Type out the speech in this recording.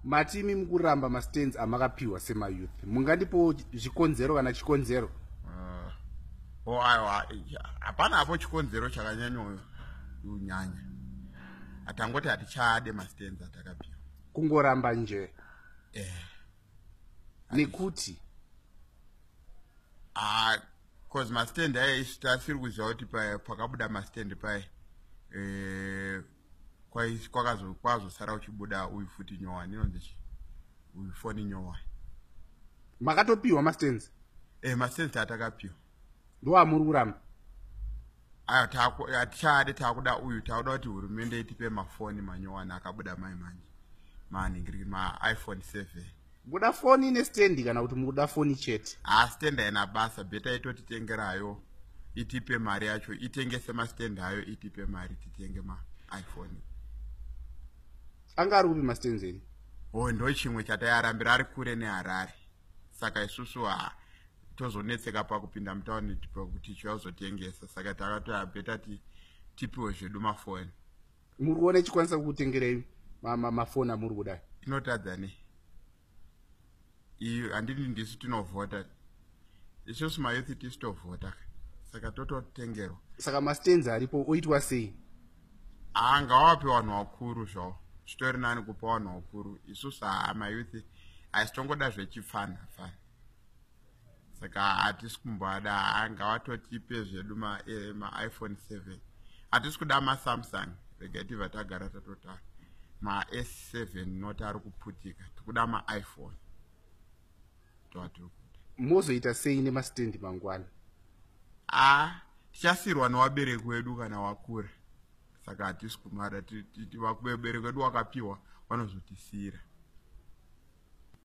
matimi mukuramba maStands amakapiwa semayouth. Mungandipo zvikonzero kana chikonzero? Aiwa, hapana hapo chikonzero chakanyanya kunyanya. Atangoti hatichade maStands atakapiwa. Kungoramba nje. Nekuti cause maStand tasiri kuziva kuti pakabuda maStand pai kwazosara uchibuda uyu futi nyowani inonzi uyu foni nyowani. makatopiwa maStands? maStands atakapiwa ndoamuri kuramba. hatichade takuda uyu, takuda kuti hurumende itipe mafoni manyowani akabuda mai manje maningiri maIPhone 7. muda foni neStand kana kuti muda foni chete? Stand haina basa, beta itotitengerayo itipe mari yacho, itengese maStand hayo itipe mari titenge maIPhone. Anga ari kupi maStands eni? Ndo chimwe chatayarambira, ari kure neHarare. Saka isusu tozonetseka pakupinda mutauni kuti chazotengesa. Saka takatoya beta tipiwe zvedu mafoni. Muri kuona chikwanisa kukutengerei mafoni amuri kudai? Inotadza nei? Handiti ndisu tinovhota, isusu mayouth tisitovhota, saka tototengerwa. Saka maStands aripo oitwa sei? Ngawape vanhu vakuru zvavo, zvitori nani kupa vanhu vakuru. Isusu mayouth haisitongoda zvechifana fana, saka hatisi kumbada. Ngavatotipe zvedu maIPhone 7. Hatisi kuda maSamsung, regai tibva tagara tatota maS7 noti ari kuputika, tikuda maIPhone. Mozoita sei nemaStand mangwana? Tichasirwa nevabereki vedu kana wakura, saka hatisi kumara. Vabereki vedu wakapiwa vanozotisira.